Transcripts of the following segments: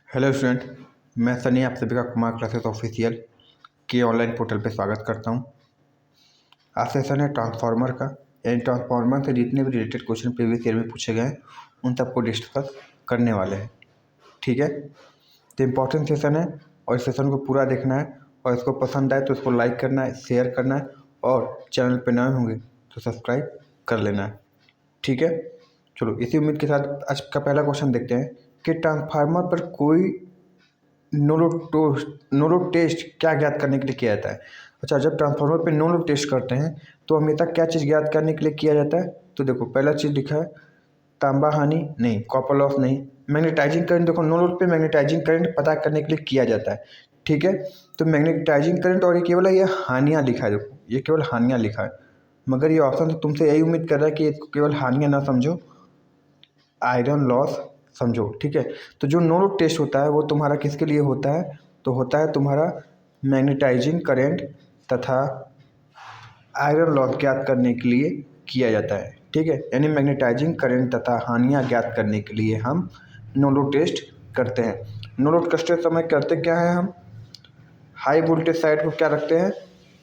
Hello student, मैं सनी आप सभी का कुमार क्लासेस ऑफिशियल के ऑनलाइन पोर्टल पे स्वागत करता हूँ। आज सेशन है ट्रांसफार्मर का। यानी ट्रांसफार्मर से जितने भी रिलेटेड क्वेश्चन प्रीवियस ईयर में पूछे गए हैं उन सबको डिस्कस करने वाले हैं। ठीक है, तो इम्पोर्टेंट सेशन है और इस सेशन को पूरा देखना है और इसको पसंद आए तो इसको लाइक करना है, शेयर करना है और चैनल पर नए होंगे तो सब्सक्राइब कर लेना है। ठीक है, चलो इसी उम्मीद के साथ आज का पहला क्वेश्चन देखते हैं कि ट्रांसफार्मर पर कोई नो लोड टेस्ट क्या ज्ञात करने के लिए किया जाता है। अच्छा, जब ट्रांसफार्मर पे नो लोड टेस्ट करते हैं तो हमेशा क्या चीज़ ज्ञात करने के लिए किया जाता है। तो देखो पहला चीज़ लिखा है तांबा हानि नहीं, कॉपर लॉस नहीं, मैग्नेटाइजिंग करंट। देखो नो लोड पे मैग्नेटाइजिंग करंट पता करने के लिए किया जाता है। ठीक है, तो मैग्नेटाइजिंग करंट और ये केवल ये हानियाँ लिखा है। देखो ये केवल हानियाँ लिखा है, मगर ये ऑप्शन तो तुमसे यही उम्मीद कर रहा है कि इसको केवल हानियाँ ना समझो, आयरन लॉस समझो। ठीक है, तो जो नो लोड टेस्ट होता है वो तुम्हारा किसके लिए होता है, तो होता है तुम्हारा मैग्नेटाइजिंग करंट तथा आयरन लॉस ज्ञात करने के लिए किया जाता है। ठीक है, यानी मैग्नेटाइजिंग करंट तथा हानियाँ ज्ञात करने के लिए हम नो लोड टेस्ट करते हैं। नो लोड करते समय करते क्या है, हम हाई वोल्टेज साइड को क्या रखते हैं,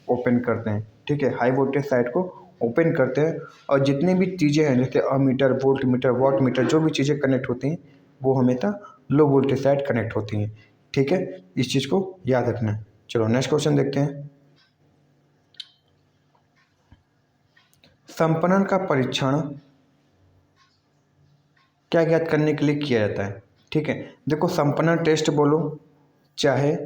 ओपन करते हैं। ठीक है, हाई वोल्टेज साइड को ओपन करते हैं और जितनी भी चीज़ें हैं जैसे ammeter, volt meter, watt meter, जो भी चीज़ें कनेक्ट होती हैं वो हमेशा लो वोल्टेज साइड कनेक्ट होती हैं। ठीक है, इस चीज़ को याद रखना है। चलो नेक्स्ट क्वेश्चन देखते हैं। संपनन का परीक्षण क्या ज्ञात करने के लिए किया जाता है। ठीक है, देखो संपनन टेस्ट बोलो, चाहे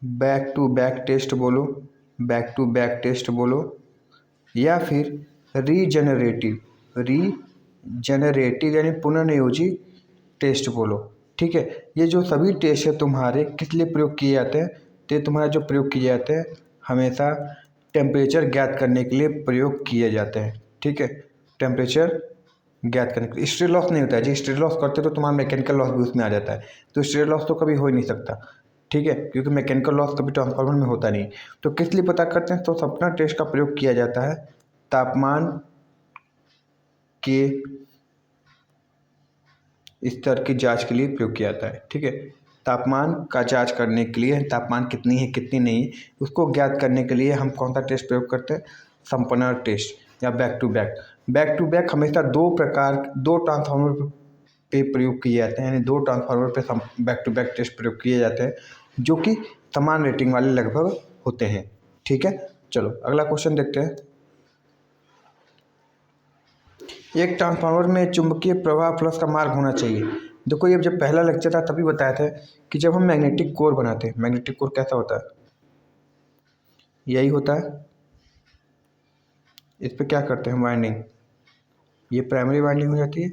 बैक टू बैक टेस्ट बोलो, बैक टू बैक टेस्ट बोलो, या फिर रीजेनरेटिव यानी पुनर्नियोजी टेस्ट बोलो। ठीक है, ये जो सभी टेस्ट है तुम्हारे किस लिए प्रयोग किए जाते हैं, तो ये तुम्हारे जो प्रयोग किए जाते हैं हमेशा टेम्परेचर ज्ञात करने के लिए प्रयोग किए जाते हैं। ठीक है, टेम्परेचर ज्ञात करने के लिए। स्टेट लॉस नहीं होता है, जी स्टेट लॉस करते तो तुम्हारा मैकेनिकल लॉस भी उसमें आ जाता है, तो स्टेट लॉस तो कभी हो ही नहीं सकता। ठीक है, क्योंकि मैकेनिकल लॉस कभी ट्रांसफार्मर में होता नहीं। तो किस लिए पता करते हैं, तो सप्ना टेस्ट का प्रयोग किया जाता है तापमान के स्तर की जांच के लिए प्रयोग किया जाता है। ठीक है, तापमान का जांच करने के लिए, तापमान कितनी है कितनी नहीं है उसको ज्ञात करने के लिए हम कौन सा टेस्ट प्रयोग करते हैं, संपनर टेस्ट या back to back. Back to back हमेशा दो ट्रांसफार्मर पे प्रयोग किए जाते हैं, यानी दो ट्रांसफार्मर पे बैक टू बैक टेस्ट प्रयोग किए जाते हैं जो कि समान रेटिंग वाले लगभग होते हैं। ठीक है, चलो अगला क्वेश्चन देखते हैं। एक ट्रांसफार्मर में चुंबकीय प्रवाह फ्लक्स का मार्ग होना चाहिए। देखो ये जब पहला लेक्चर था तभी बताया था कि जब हम मैग्नेटिक कोर बनाते हैं, मैग्नेटिक कोर कैसा होता है, यही होता है। इस पर क्या करते हैं, वाइंडिंग, ये प्राइमरी वाइंडिंग हो जाती है,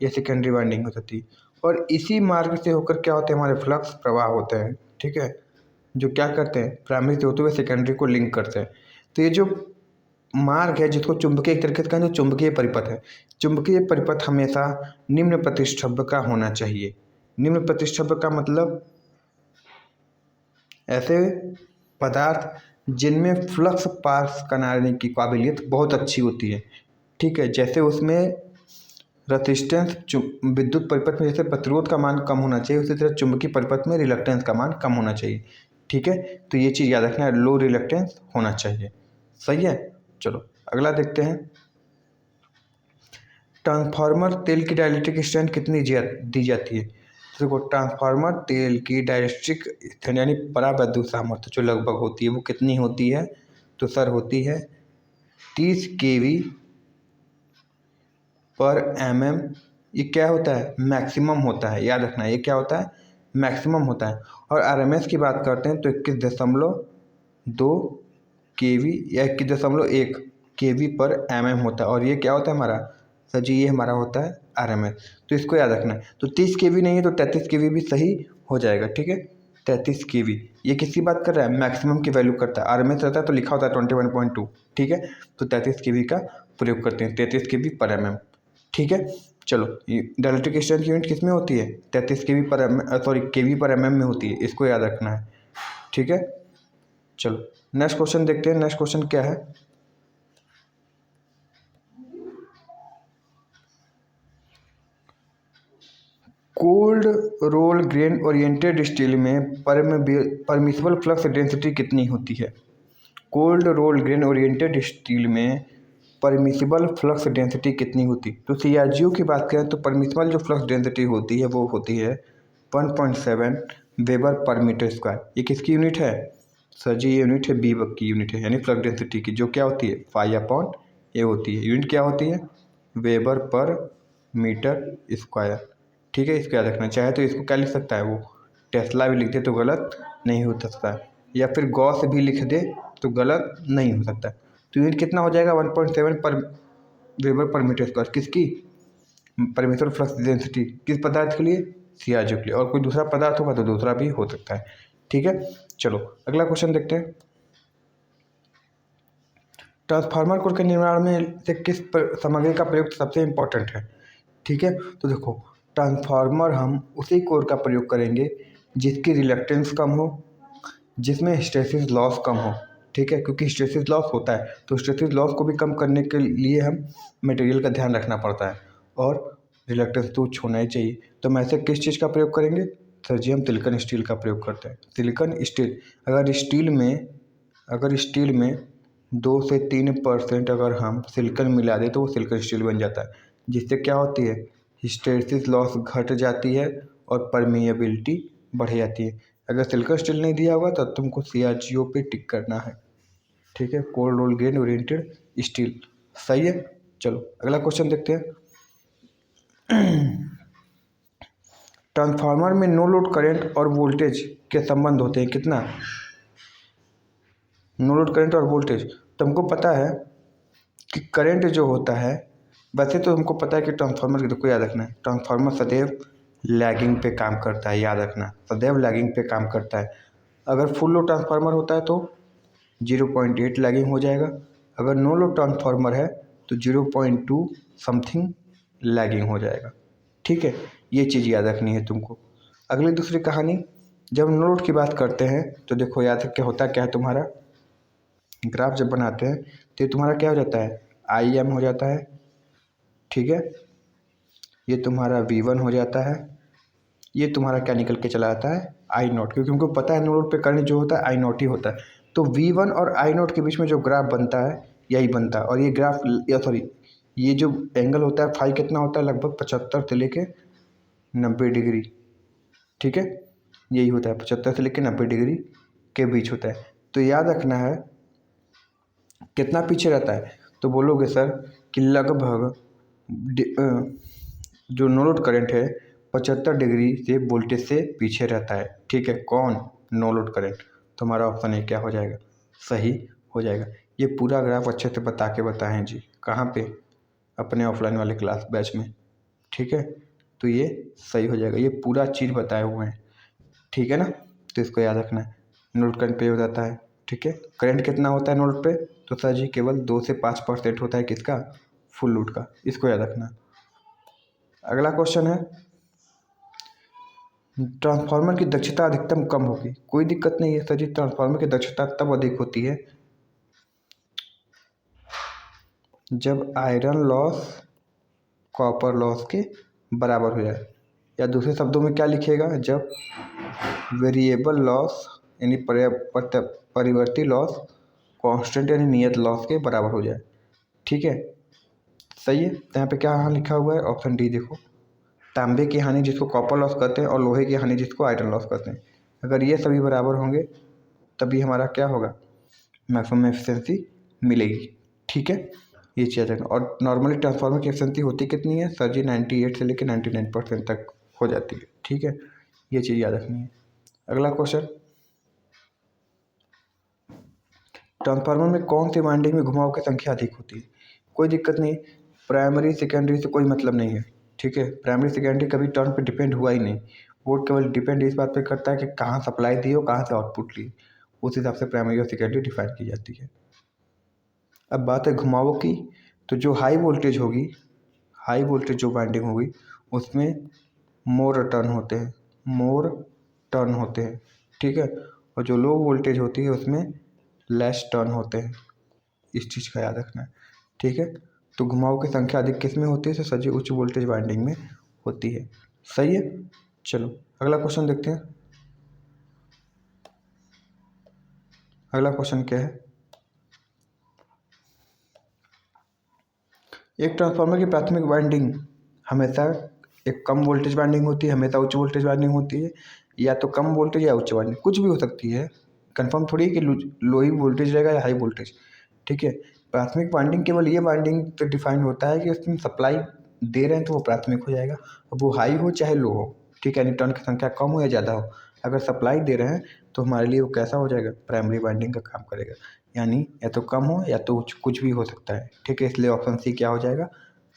ये सेकेंडरी वाइंडिंग हो जाती है और इसी मार्ग से होकर क्या होते हैं, हमारे फ्लक्स प्रवाह होते हैं। ठीक है, जो क्या करते हैं, प्राइमरी से होते हुए सेकेंडरी को लिंक करते हैं। तो ये जो मार्ग है जिसको चुंबकीय, एक तरीके से कहें तो चुंबकीय परिपथ है। चुंबकीय परिपथ हमेशा निम्न प्रतिष्ठब्ध का होना चाहिए। निम्न प्रतिष्ठब्ध का मतलब ऐसे पदार्थ जिनमें फ्लक्स पास कराने की काबिलियत बहुत अच्छी होती है। ठीक है, जैसे उसमें रसिस्टेंस, विद्युत परिपथ में जैसे प्रतिरोध का मान कम होना चाहिए, उसी तरह चुंबकीय परिपथ में रिलक्टेंस का मान कम होना चाहिए। ठीक है, तो ये चीज़ याद रखना है, लो रिलक्टेंस होना चाहिए। सही है, चलो अगला देखते हैं। ट्रांसफार्मर तेल की डाइलेक्ट्रिक स्ट्रेंथ कितनी दी जाती है। तो देखो ट्रांसफार्मर तेल की डाइलेक्ट्रिक स्ट्रेंथ यानी परावैद्युत सामर्थ्य जो लगभग होती है वो कितनी होती है, तो सर होती है 30 kV पर mm। ये क्या होता है, मैक्सिमम होता है, याद रखना ये क्या होता है, मैक्सिमम होता है। और RMS की बात करते हैं तो 21.2 kV या 21.1 kV पर mm होता है। और ये क्या होता है हमारा, सर जी ये हमारा होता है RMS। तो इसको याद रखना है। तो 30 kV नहीं है तो 33 kV भी सही हो जाएगा। ठीक है, 33 kV ये किसकी बात कर रहा है, मैक्सिमम की वैल्यू करता है। RMS रहता है तो लिखा होता है 21.2। ठीक है, तो 33 kV का प्रयोग करते हैं, 33 kV पर mm। ठीक है, चलो डाइलेक्ट्रिक स्ट्रेंथ की यूनिट किस में होती है, 33 kV पर kV पर mm में होती है, इसको याद रखना है। ठीक है, चलो नेक्स्ट क्वेश्चन देखते हैं। नेक्स्ट क्वेश्चन क्या है, cold roll grain oriented steel में परमिसिबल फ्लक्स डेंसिटी कितनी होती है? Cold roll grain oriented steel में परमिसिबल फ्लक्स डेंसिटी कितनी होती? तो सीआरजीओ की बात करें तो परमिसिबल जो फ्लक्स डेंसिटी होती है वो होती है 1.7 वेबर पर मीटर स्क्वायर। ये किसकी यूनिट है? सर जी ये यूनिट है बी की यूनिट है, यानी फ्लक्स डेंसिटी की, जो क्या होती है 5/A होती है। यूनिट क्या होती है? वेबर पर मीटर स्क्वायर। ठीक है, इसको याद रखना। चाहे तो इसको क्या लिख सकता है वो, टेस्ला भी लिख दे तो गलत नहीं हो सकता है, या फिर गॉस भी लिख दे तो गलत नहीं हो सकता। तो यूनिट कितना हो जाएगा 1.7 पर वेबर पर मीटर स्क्वायर। किसकी? Permissible flux density. किस पदार्थ के लिए? सीआरजीओ के लिए। और कोई दूसरा पदार्थ होगा तो दूसरा भी हो सकता है। ठीक है, चलो अगला क्वेश्चन देखते हैं। ट्रांसफार्मर कोर के निर्माण में से किस सामग्री का प्रयोग सबसे इम्पोर्टेंट है? ठीक है, तो देखो ट्रांसफार्मर हम उसी कोर का प्रयोग करेंगे जिसकी रिलक्टेंस कम हो, जिसमें हिस्टैरिसीस लॉस कम हो। ठीक है, क्योंकि हिस्टैरिसीस लॉस होता है तो हिस्टैरिसीस लॉस को भी कम करने के लिए हम मटेरियल का ध्यान रखना पड़ता है, और रिलक्टेंस तो होना ही चाहिए। तो हम ऐसे किस चीज़ का प्रयोग करेंगे? सर जी हम सिलिकॉन स्टील का प्रयोग करते हैं। सिलिकॉन स्टील, अगर स्टील में 2 से 3% अगर हम सिलिकॉन मिला दें तो वो सिलिकॉन स्टील बन जाता है, जिससे क्या होती है हिस्टैरिसीस लॉस घट जाती है और परमिएबिलिटी बढ़ जाती है। अगर सिलिकॉन स्टील नहीं दिया होगा तो तुमको सीआरजीओ पे टिक करना है। ठीक है, cold roll grain oriented steel. सही है, चलो अगला क्वेश्चन देखते हैं। ट्रांसफार्मर में नो लोड करंट और वोल्टेज के संबंध होते हैं कितना? नो लोड करंट और वोल्टेज, तुमको पता है कि करंट जो होता है, वैसे तो हमको पता है कि ट्रांसफार्मर की, तो याद रखना है ट्रांसफार्मर सदैव लैगिंग पे काम करता है। याद रखना सदैव लैगिंग पे काम करता है। अगर फुल लोड ट्रांसफार्मर होता है तो 0.8 लैगिंग हो जाएगा, अगर नो लोड ट्रांसफार्मर है तो 0.2 समथिंग लैगिंग हो जाएगा। ठीक है, ये चीज़ याद रखनी है तुमको। अगली दूसरी कहानी, जब नो लोड की बात करते हैं तो देखो याद रख के होता क्या है, तुम्हारा ग्राफ जब बनाते हैं तो ये तुम्हारा क्या हो जाता है IM हो जाता है। ठीक है, ये तुम्हारा V1 हो जाता है, ये तुम्हारा क्या निकल के चला आता है I0, क्योंकि हमको पता है नो लोड पे करंट जो होता है I0 ही होता है। तो V1 और I0 के बीच में जो ग्राफ बनता है यही बनता है, और ये ग्राफ या सॉरी ये जो एंगल होता है फाई कितना होता है लगभग 75 से लेके 90 डिग्री। ठीक है, यही होता है 75 से लेके 90 डिग्री के बीच होता है। तो याद रखना है कितना पीछे रहता है, तो बोलोगे सर कि लगभग जो नो लोड करंट है 75 डिग्री से वोल्टेज से पीछे रहता है। ठीक है, कौन? No load current. तो हमारा ऑप्शन ए क्या हो जाएगा? सही हो जाएगा। ये पूरा ग्राफ अच्छे से बता के बताएं जी, कहाँ पे? अपने ऑफलाइन वाले क्लास बैच में। ठीक है, तो ये सही हो जाएगा, ये पूरा चीज़ बताए हुए हैं। ठीक है ना, तो इसको याद रखना है। नो लोड करंट पे हो जाता है। ठीक है, करंट कितना होता है नो लोड पे? तो सर जी केवल 2 से 5% होता है किसका? फुल लोड का। इसको याद रखना। अगला क्वेश्चन है, ट्रांसफार्मर की दक्षता अधिकतम कम होगी। कोई दिक्कत नहीं है सर जी, ट्रांसफार्मर की दक्षता तब अधिक होती है जब आयरन लॉस कॉपर लॉस के बराबर हो जाए, या दूसरे शब्दों में क्या लिखेगा, जब वेरिएबल लॉस यानी परिवर्ती लॉस कांस्टेंट यानी नियत लॉस के बराबर हो जाए। ठीक है, सही है। तो यहाँ पे क्या हाँ लिखा हुआ है? ऑप्शन डी देखो, तांबे की हानि जिसको कॉपर लॉस कहते हैं और लोहे की हानि जिसको आयरन लॉस कहते हैं, अगर ये सभी बराबर होंगे तभी हमारा क्या होगा? मैक्सिमम एफिशिएंसी मिलेगी। ठीक है, ये चीज़ है। और नॉर्मली ट्रांसफार्मर की एफिशिएंसी होती कितनी है सर जी? 98 से लेकर 99% तक हो जाती है। ठीक है, ये चीज़ याद रखनी है। अगला क्वेश्चन, ट्रांसफार्मर में कौन सी वाइंडिंग में घुमाव की संख्या अधिक होती है? कोई दिक्कत नहीं, प्राइमरी सेकेंडरी से कोई मतलब नहीं है। ठीक है, प्राइमरी सेकेंडरी कभी टर्न पे डिपेंड हुआ ही नहीं। वो केवल डिपेंड इस बात पे करता है कि कहाँ सप्लाई दी हो, कहाँ से आउटपुट ली, उस हिसाब से प्राइमरी और सेकेंडरी डिफाइन की जाती है। अब बात है घुमावों की, तो जो हाई वोल्टेज होगी, हाई वोल्टेज जो वाइंडिंग होगी उसमें मोर टर्न होते हैं, मोर टर्न होते हैं। ठीक है, और जो लो वोल्टेज होती है उसमें लेस टर्न होते हैं। इस चीज़ का याद रखना है। ठीक है, तो घुमाव की संख्या अधिक किस में होती है? तो सजी उच्च वोल्टेज वाइंडिंग में होती है। सही है। चलो अगला क्वेश्चन देखते हैं। अगला क्वेश्चन क्या है, एक ट्रांसफार्मर की प्राथमिक वाइंडिंग हमेशा एक कम वोल्टेज वाइंडिंग होती है, हमेशा उच्च वोल्टेज वाइंडिंग होती है, या तो कम वोल्टेज या उच्च वाइंडिंग, कुछ भी हो सकती है। कंफर्म थोड़ी है कि लो ही वोल्टेज रहेगा या हाई वोल्टेज। ठीक है, प्राथमिक वाइंडिंग केवल ये वाइंडिंग तो डिफाइन होता है कि उसमें सप्लाई दे रहे हैं तो वो प्राथमिक हो जाएगा, अब वो हाई हो चाहे लो हो। ठीक है, यानी टर्न की संख्या कम हो या ज़्यादा हो, अगर सप्लाई दे रहे हैं तो हमारे लिए वो कैसा हो जाएगा, प्राइमरी वाइंडिंग का काम करेगा। यानी या तो कम हो या तो कुछ भी हो सकता है। ठीक है, इसलिए ऑप्शन सी क्या हो जाएगा,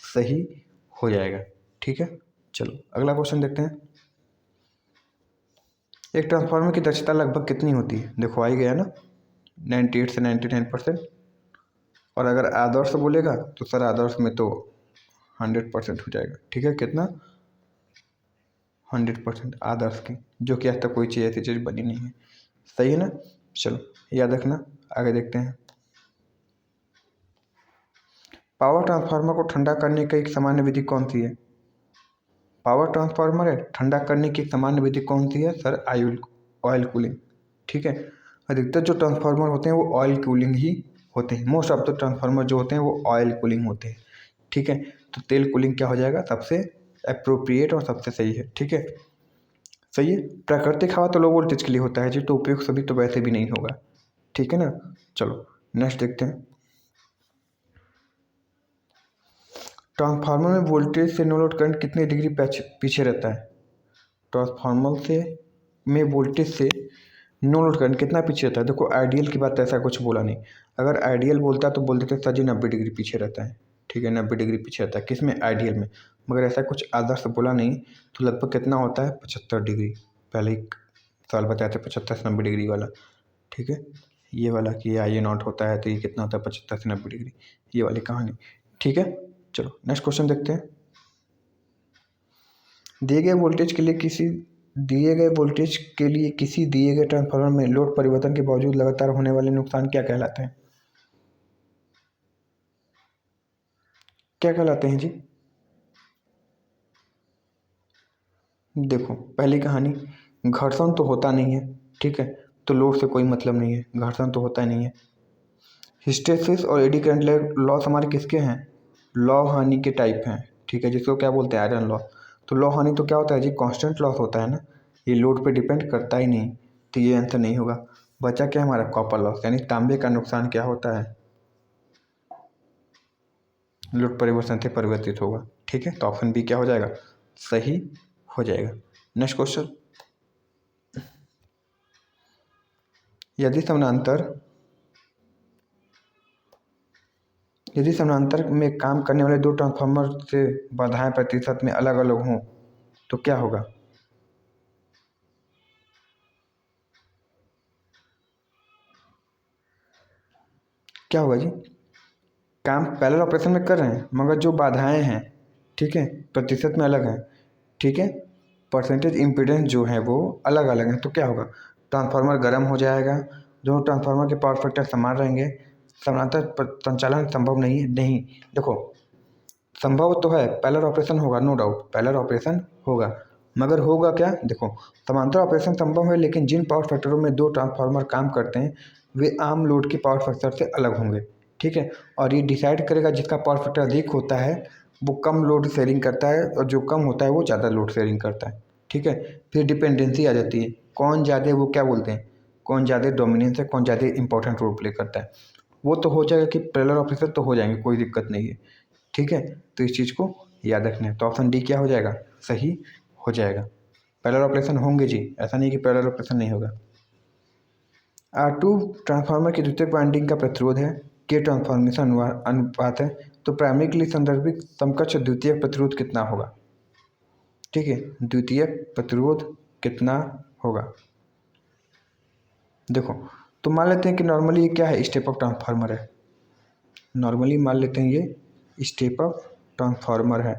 सही हो जाएगा। ठीक है, चलो अगला क्वेश्चन देखते हैं। एक ट्रांसफार्मर की दक्षता लगभग कितनी होती है, देखो आ ही गया ना, 98 से 99%। और अगर आदर्श बोलेगा तो सर आदर्श में तो 100% हो जाएगा। ठीक है, कितना, 100% आदर्श की, जो कि आज तक कोई चीज़ ऐसी चीज़ बनी नहीं है। सही है ना, चलो याद रखना। आगे देखते हैं। पावर ट्रांसफार्मर को ठंडा करने की एक सामान्य विधि कौन सी है, पावर ट्रांसफार्मर है, ठंडा करने की सामान्य विधि कौन सी है सर, ऑयल कूलिंग। ठीक है, अधिकतर जो ट्रांसफार्मर होते हैं वो ऑयल कूलिंग ही होते हैं, मोस्ट ऑफ द ट्रांसफार्मर जो होते हैं वो ऑयल कूलिंग होते हैं। ठीक है, तो तेल कूलिंग क्या हो जाएगा, सबसे अप्रोप्रिएट और सबसे सही है। ठीक है, सही है। प्राकृतिक हवा तो लो वोल्टेज के लिए होता है जी, तो उपयोग सभी तो वैसे भी नहीं होगा। ठीक है ना, चलो नेक्स्ट देखते हैं। ट्रांसफार्मर में वोल्टेज से नो लोड करंट कितने डिग्री पीछे रहता है, ट्रांसफार्मर से में वोल्टेज से नो लोड करंट कितना पीछे रहता है। देखो आइडियल की बात ऐसा कुछ बोला नहीं, अगर आइडियल बोलता तो बोल देते सर जी 90 डिग्री पीछे रहता है। ठीक है, 90 डिग्री पीछे रहता है किस में, आइडियल में, मगर ऐसा कुछ आदर्श बोला नहीं। तो लगभग कितना होता है, 75 डिग्री। पहले एक साल बताया था 75 से 90 डिग्री वाला। ठीक है, ये वाला कि आई नॉट होता है तो ये कितना होता है, 75 से 90 डिग्री, ये वाली कहानी। ठीक है, चलो नेक्स्ट क्वेश्चन देखते हैं। दिए गए वोल्टेज के लिए किसी किसी दिए गए ट्रांसफार्मर में लोड परिवर्तन के बावजूद लगातार होने वाले नुकसान क्या कहलाते हैं, क्या कहलाते हैं जी। देखो पहली कहानी, घर्षण तो होता नहीं है। ठीक है, तो लोड से कोई मतलब नहीं है, घर्षण तो होता ही नहीं है। हिस्टेरिसिस और एडी करंट लॉस हमारे किसके हैं, लॉ हानि के टाइप हैं। ठीक है, जिसको क्या बोलते हैं, आयरन लॉ। तो लॉ हानि तो क्या होता है जी, कांस्टेंट लॉस होता है ना, ये लोड पे डिपेंड करता ही नहीं, तो ये आंसर नहीं होगा। बचा क्या हमारा, कॉपर लॉस, यानी तांबे का नुकसान क्या होता है, लोड परिवर्तन से परिवर्तित होगा। ठीक है, तो ऑप्शन बी क्या हो जाएगा, सही हो जाएगा। नेक्स्ट क्वेश्चन, यदि समानांतर यदि समानांतर में काम करने वाले दो ट्रांसफार्मर से बाधाएं प्रतिशत में अलग अलग हों तो क्या होगा, क्या होगा जी, काम पैरेलल ऑपरेशन में कर रहे हैं मगर जो बाधाएं हैं, ठीक है, प्रतिशत में अलग हैं। ठीक है, परसेंटेज इम्पीडेंस जो है वो अलग अलग हैं, तो क्या होगा, ट्रांसफार्मर गर्म हो जाएगा, दोनों ट्रांसफार्मर के पावर फैक्टर समान रहेंगे, समानांतर संचालन संभव नहीं। देखो संभव तो है, पैरेलल ऑपरेशन होगा, नो डाउट पैरेलल ऑपरेशन होगा, मगर होगा क्या, देखो समांतर ऑपरेशन संभव है लेकिन जिन पावर फैक्टरों में दो ट्रांसफार्मर काम करते हैं वे आम लोड के पावर फैक्टर से अलग होंगे। ठीक है, और ये डिसाइड करेगा जिसका पावर फैक्टर अधिक होता है वो कम लोड शेयरिंग करता है और जो कम होता है वो ज़्यादा लोड शेयरिंग करता है। ठीक है, फिर डिपेंडेंसी आ जाती है, कौन ज़्यादा, वो क्या बोलते हैं, कौन ज़्यादा डोमिनेंस है, कौन ज़्यादा इंपॉर्टेंट रोल प्ले करता है। वो तो हो जाएगा कि पैरेलल ऑपरेशन तो हो जाएंगे, कोई दिक्कत नहीं है। ठीक है, तो इस चीज़ को याद रखना है, तो ऑप्शन डी क्या हो जाएगा, सही हो जाएगा। पैरेलल ऑपरेशन होंगे जी, ऐसा नहीं कि पैरेलल ऑपरेशन नहीं होगा। R2 ट्रांसफार्मर की द्वितीयक वाइंडिंग का प्रतिरोध है, के ट्रांसफॉर्मेशन अनुपात है, तो प्राइमरी के लिए संदर्भित समकक्ष द्वितीयक प्रतिरोध कितना होगा। ठीक है, द्वितीयक प्रतिरोध कितना होगा, देखो तो मान लेते हैं कि नॉर्मली ये क्या है, स्टेप अप ट्रांसफार्मर है, नॉर्मली मान लेते हैं ये स्टेप अप ट्रांसफार्मर है।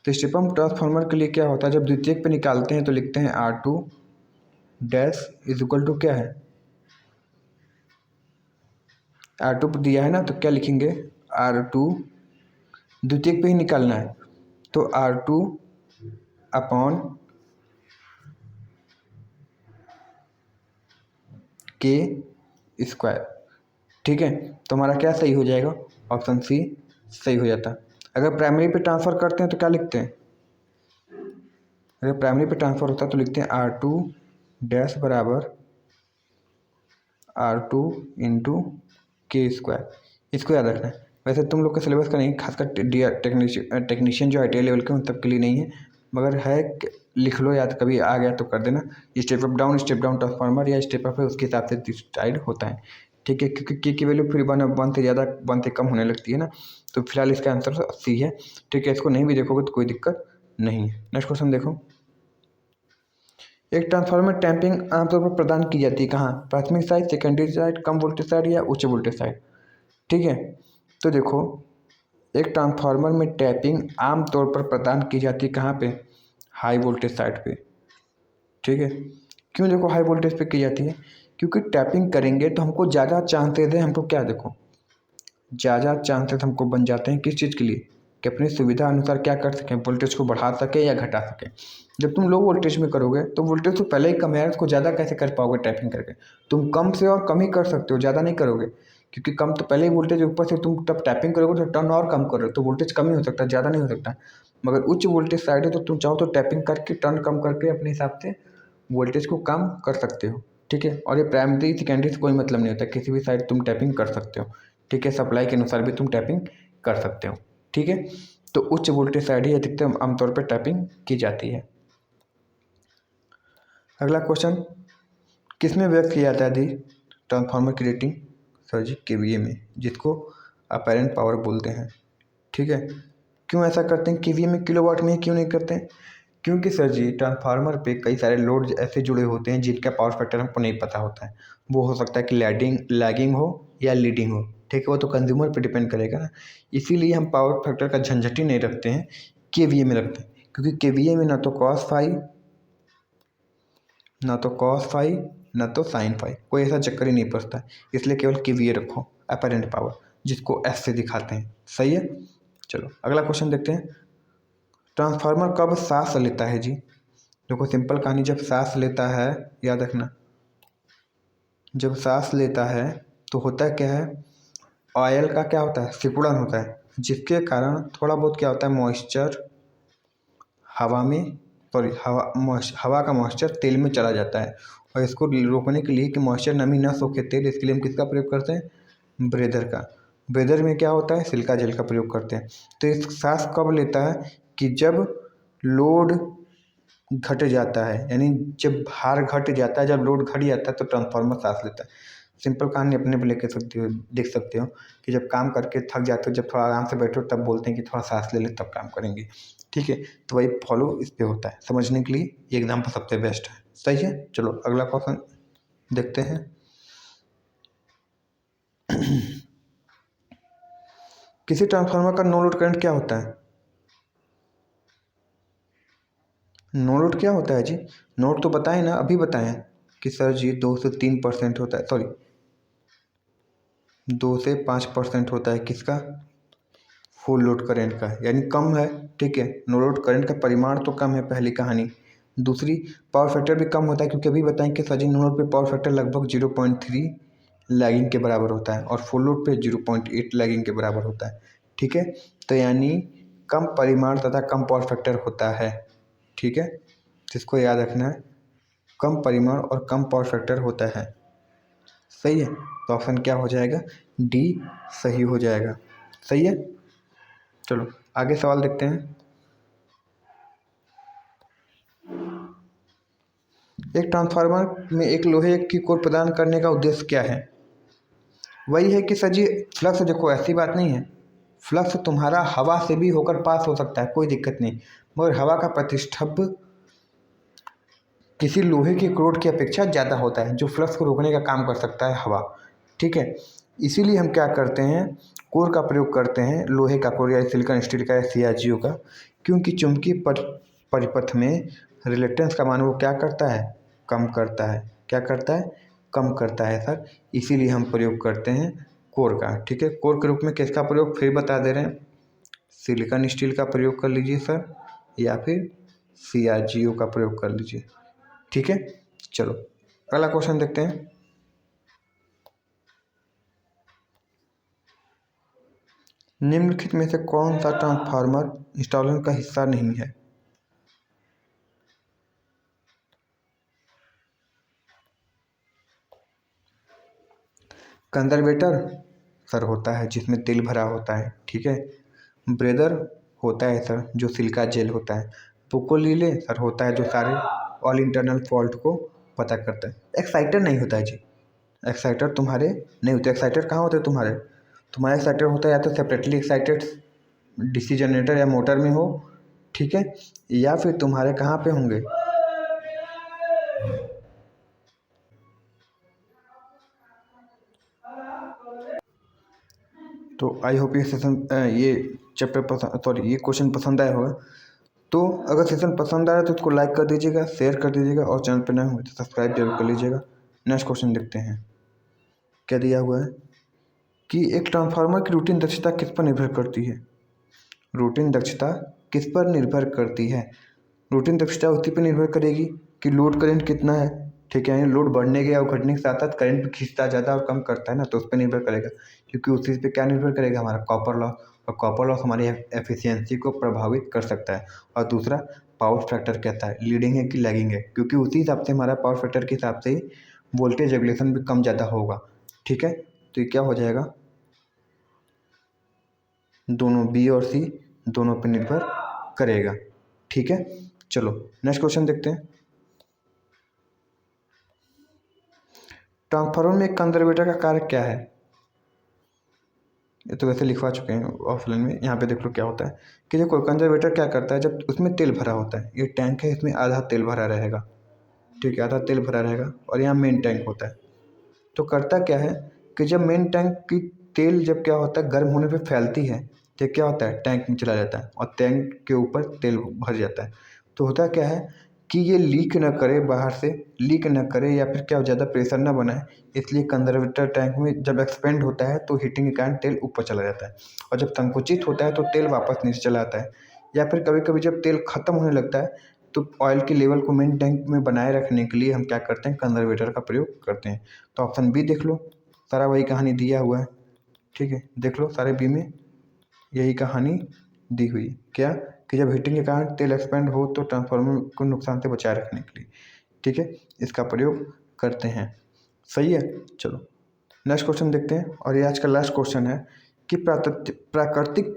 तो स्टेप अप ट्रांसफार्मर के लिए क्या होता है, जब द्वितीयक पे निकालते हैं तो लिखते हैं R2 dash is equal to क्या है, R2 दिया है ना तो क्या लिखेंगे, R2 द्वितीयक पे ही निकालना है, तो R2 अपॉन के स्क्वायर। ठीक है, तो हमारा क्या सही हो जाएगा, ऑप्शन सी सही हो जाता। अगर प्राइमरी पे ट्रांसफ़र करते हैं तो क्या लिखते हैं, अगर प्राइमरी पे ट्रांसफ़र होता है तो लिखते हैं R2 बराबर R2 इंटू के स्क्वायर। इसको याद रखना है। वैसे तुम लोग के सिलेबस का नहीं, खासकर टेक्नीशियन जो ITI लेवल के उन सब के लिए नहीं है, मगर है लिख लो याद, कभी आ गया तो कर देना। स्टेप अप डाउन ट्रांसफार्मर या स्टेप अप है उसके हिसाब से डिसाइड होता है। ठीक है, क्योंकि के की वैल्यू फिर वन से ज़्यादा वन से कम होने लगती है ना, तो फिलहाल इसका आंसर सी है। ठीक है, इसको नहीं भी देखोगे तो कोई दिक्कत नहीं है। नेक्स्ट क्वेश्चन देखो, एक ट्रांसफार्मर टैंपिंग आमतौर पर प्रदान की जाती है कहाँ, प्राथमिक साइड, सेकेंडरी साइड, कम वोल्टेज साइड या उच्च वोल्टेज साइड। ठीक है, तो देखो एक ट्रांसफार्मर में टैपिंग आमतौर पर प्रदान की जाती है कहाँ पे, हाई वोल्टेज साइड पे। ठीक है, क्यों देखो हाई वोल्टेज पे की जाती है, क्योंकि टैपिंग करेंगे तो हमको ज़्यादा चांसेस है, हमको क्या देखो ज़्यादा चांसेस हमको बन जाते हैं किस चीज़ के लिए, कि अपनी सुविधा अनुसार क्या कर सकें, वोल्टेज को बढ़ा सके या घटा सके। जब तुम लो वोल्टेज में करोगे तो वोल्टेज तो पहले ही कम है, उसको ज़्यादा कैसे कर पाओगे टैपिंग करके। तुम कम से और कम ही कर सकते हो, ज़्यादा नहीं करोगे, क्योंकि कम तो पहले ही वोल्टेज, ऊपर से तुम तब टैपिंग करोगे तो टर्न और कम करोगे तो वोल्टेज कम ही हो सकता है, ज़्यादा नहीं हो सकता। मगर उच्च वोल्टेज साइड है तो तुम चाहो तो टैपिंग करके टर्न कम करके अपने हिसाब से वोल्टेज को कम कर सकते हो। ठीक है, और ये प्राइमरी सेकेंडरी से कोई मतलब नहीं होता, किसी भी साइड तुम टैपिंग कर सकते हो। ठीक है, सप्लाई के अनुसार भी तुम टैपिंग कर सकते हो। ठीक है, तो उच्च वोल्टेज साइड ही अधिकतम आमतौर पर टैपिंग की जाती है। अगला क्वेश्चन, किसमें व्यक्त किया जाता है दी ट्रांसफार्मर की रेटिंग, सर जी KVA में, जिसको अपैरेंट पावर बोलते हैं। ठीक है, क्यों ऐसा करते हैं, KVA में किलोवाट में ही क्यों नहीं करते हैं, क्योंकि सर जी ट्रांसफार्मर पे कई सारे लोड ऐसे जुड़े होते हैं जिनका पावर फैक्टर हमको नहीं पता होता है। वो हो सकता है कि लैगिंग हो या लीडिंग हो। ठीक है, वो तो कंज्यूमर पे डिपेंड करेगा ना, इसीलिए हम पावर फैक्टर का झंझट ही नहीं रखते हैं, KVA में रखते हैं। क्योंकि KVA में ना तो cos फाई, ना तो cos फाई, ना तो sin फाई, कोई ऐसा चक्कर ही नहीं पड़ता है। इसलिए केवल KVA रखो, अपैरेंट पावर, जिसको S से दिखाते हैं। सही है, चलो अगला क्वेश्चन देखते हैं। ट्रांसफार्मर कब सांस लेता है जी, देखो सिंपल कहानी, जब सांस लेता है, याद रखना, जब सांस लेता है तो होता क्या है, ऑयल का क्या होता है, सिकुड़न होता है, जिसके कारण थोड़ा बहुत क्या होता है, मॉइस्चर हवा में, हवा का मॉइस्चर तेल में चला जाता है। और इसको रोकने के लिए कि मॉइस्चर नमी ना सोखे तेल, इसके लिए हम किसका प्रयोग करते हैं, ब्रेदर का। ब्रेदर में क्या होता है, सिलिका जेल का प्रयोग करते हैं। तो इस सांस कब लेता है, कि जब लोड घट जाता है, यानी जब भार घट जाता है, जब लोड घट जाता है तो ट्रांसफार्मर सांस लेता है। सिंपल कहानी अपने पे लेके सकते हो, देख सकते हो कि जब काम करके थक जाते हो, जब थोड़ा आराम से बैठो तब बोलते हैं कि थोड़ा सांस ले ले तब काम करेंगे। ठीक है, तो वही फॉलो इस पे होता है, समझने के लिए ये एग्जाम्पल सबसे बेस्ट है। सही है, चलो अगला क्वेश्चन देखते हैं। किसी ट्रांसफार्मर का नो लोड करंट क्या होता है, नो लोड क्या होता है जी, नोट तो बताएं ना, अभी बताएं कि सर जी 2 से 3% होता है, सॉरी 2 से 5% होता है किसका, फुल लोड करंट का, यानी कम है। ठीक है, नो लोड करंट का परिमाण तो कम है, पहली कहानी। दूसरी, पावर फैक्टर भी कम होता है, क्योंकि अभी बताएं कि सर जी नो लोड पे पावर फैक्टर लगभग 0.3 लैगिंग के बराबर होता है और फुल लोड पे 0.8 लैगिंग के बराबर होता है। ठीक है, तो यानी कम परिमाण तथा कम पावर फैक्टर होता है। ठीक है, जिसको याद रखना है, कम परिमाण और कम पावर फैक्टर होता है। सही है, तो ऑप्शन क्या हो जाएगा, डी सही हो जाएगा। सही है, चलो आगे सवाल देखते हैं। एक ट्रांसफार्मर में एक लोहे की कोर प्रदान करने का उद्देश्य क्या है, वही है कि सर जी फ्लक्स, देखो ऐसी बात नहीं है, फ्लक्स तुम्हारा हवा से भी होकर पास हो सकता है, कोई दिक्कत नहीं, मगर हवा का प्रतिष्ठब किसी लोहे की क्रोड की अपेक्षा ज़्यादा होता है, जो फ्लक्स को रोकने का काम कर सकता है हवा। ठीक है, इसीलिए हम क्या करते हैं, कोर का प्रयोग करते हैं, लोहे का कोर या सिलिकॉन स्टील का या CRGO का, क्योंकि चुंबकीय परिपथ में रिलेक्टेंस का मान वो क्या करता है, कम करता है। क्या करता है, कम करता है सर, इसीलिए हम प्रयोग करते हैं कोर का। ठीक है, कोर के रूप में किसका प्रयोग फिर बता दे रहे हैं, सिलिकॉन स्टील का प्रयोग कर लीजिए सर, या फिर CRGO का प्रयोग कर लीजिए। ठीक है, चलो अगला क्वेश्चन देखते हैं। निम्नलिखित में से कौन सा ट्रांसफार्मर इंस्टॉलर का हिस्सा नहीं है? कंजर्वेटर सर होता है जिसमें तेल भरा होता है। ठीक है, ब्रेदर होता है सर जो सिलिका जेल होता है। पुकोलिले सर होता है जो सारे ऑल इंटरनल फॉल्ट को पता करता है। एक्साइटर नहीं होता है जी, एक्साइटर तुम्हारे नहीं होते। एक्साइटर कहाँ होते हैं तुम्हारे एक्साइटर होता है या तो सेपरेटली एक्साइटेड डीसी जनरेटर या मोटर में हो, ठीक है, या फिर तुम्हारे कहाँ पे होंगे, तो आई होप ये सेशन ये चैप्टर पसंद सॉरी ये क्वेश्चन पसंद आया होगा। तो अगर सेशन पसंद आया तो इसको लाइक कर दीजिएगा, शेयर कर दीजिएगा और चैनल पर नए हो तो सब्सक्राइब जरूर कर लीजिएगा। नेक्स्ट क्वेश्चन देखते हैं क्या दिया हुआ है कि एक ट्रांसफार्मर की रूटीन दक्षता किस पर निर्भर करती है? रूटीन दक्षता किस पर निर्भर करती है? रूटीन दक्षता उसी पर निर्भर करेगी कि लोड करंट कितना है। ठीक है, यानी लोड बढ़ने के या घटने के साथ साथ करंट भी खींचता ज़्यादा और कम करता है ना, तो उस पर निर्भर करेगा। क्योंकि उस चीज़ पे क्या निर्भर करेगा, हमारा कॉपर लॉस, और कॉपर लॉस हमारी एफिशिएंसी को प्रभावित कर सकता है। और दूसरा पावर फैक्टर कहता है लीडिंग है कि लैगिंग है, क्योंकि उसी हिसाब से हमारा पावर फैक्टर के हिसाब से ही वोल्टेज रेगुलेशन भी कम ज़्यादा होगा। ठीक है, तो ये क्या हो जाएगा, दोनों बी और सी दोनों पर निर्भर करेगा। ठीक है, चलो नेक्स्ट क्वेश्चन देखते हैं। ट्रांसफार्मर में एक कंजर्वेटर का कार्य क्या है? ये तो वैसे लिखवा चुके हैं ऑफलाइन में। यहाँ पे देख लो क्या होता है कि देखो कंजर्वेटर क्या करता है, जब उसमें तेल भरा होता है, ये टैंक है, इसमें आधा तेल भरा रहेगा। ठीक है, आधा तेल भरा रहेगा और यहाँ मेन टैंक होता है। तो करता क्या है कि जब मेन टैंक की तेल जब क्या होता है गर्म होने पे फैलती है, तो क्या होता है टैंक में चला जाता है और टैंक के ऊपर तेल भर जाता है। तो होता क्या है कि ये लीक ना करे, बाहर से लीक ना करे या फिर क्या ज़्यादा प्रेशर ना बनाए, इसलिए कंजर्वेटर टैंक में जब एक्सपेंड होता है तो हीटिंग के कारण तेल ऊपर चला जाता है, और जब संकुचित होता है तो तेल वापस नीचे चला आता है। या फिर कभी कभी जब तेल ख़त्म होने लगता है तो ऑयल के लेवल को मेन टैंक में बनाए रखने के लिए हम क्या करते हैं, कंजर्वेटर का प्रयोग करते हैं। तो ऑप्शन बी देख लो, सारा वही कहानी दिया हुआ है। ठीक है, देख लो सारे बी में यही कहानी दी हुई क्या कि जब हीटिंग के कारण तेल एक्सपेंड हो तो ट्रांसफार्मर को नुकसान से बचाए रखने के लिए, ठीक है, इसका प्रयोग करते हैं। सही है, चलो नेक्स्ट क्वेश्चन देखते हैं। और ये आज का लास्ट क्वेश्चन है कि प्राकृतिक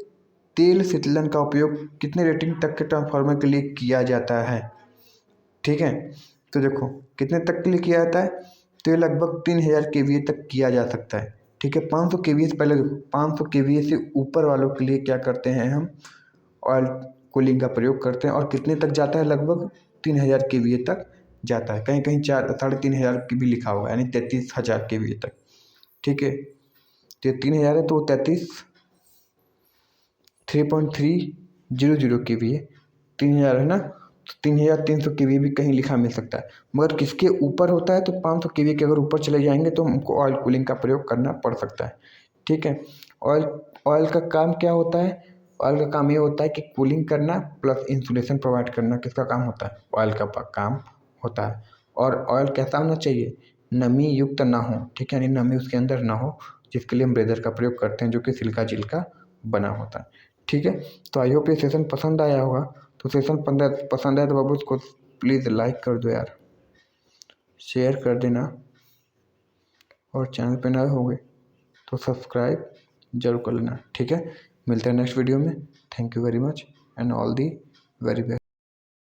तेल शीतलन का उपयोग कितने रेटिंग तक के ट्रांसफार्मर के लिए किया जाता है? ठीक है, तो देखो कितने तक के लिए किया जाता है, तो ये लगभग 3000 kVA तक किया जा सकता है। ठीक है, 500 kVA से पहले देखो 500 kVA से ऊपर वालों के लिए क्या करते हैं हम, ऑयल कूलिंग का प्रयोग करते हैं। और कितने तक जाता है, लगभग 3000 kVA तक जाता है। कहीं कहीं 3500 की भी लिखा होगा, यानी 33000 kVA तक। ठीक है, तो 3000 है तो 3.300 kVA, 3000 है ना, तो 3300 kVA भी कहीं लिखा मिल सकता है। मगर किसके ऊपर होता है तो 500 kVA के अगर ऊपर चले जाएंगे तो हमको ऑयल कूलिंग का प्रयोग करना पड़ सकता है। ठीक है, ऑयल ऑयल का काम क्या होता है, ऑयल का काम ये होता है कि कूलिंग करना प्लस इंसुलेशन प्रोवाइड करना किसका काम होता है, ऑयल का काम होता है। और ऑयल कैसा होना चाहिए, नमी युक्त ना हो। ठीक है, यानी नमी उसके अंदर ना हो, जिसके लिए हम ब्रेजर का प्रयोग करते हैं जो कि सिलिका जेल का बना होता है। ठीक है, तो आई होप ये सेशन पसंद आया होगा। तो सेशन पसंद आया तो बाबू उसको प्लीज़ लाइक कर दो यार, शेयर कर देना, और चैनल पे नए होंगे तो सब्सक्राइब जरूर कर लेना। ठीक है, मिलते हैं नेक्स्ट वीडियो में। Thank you very much and all the very best.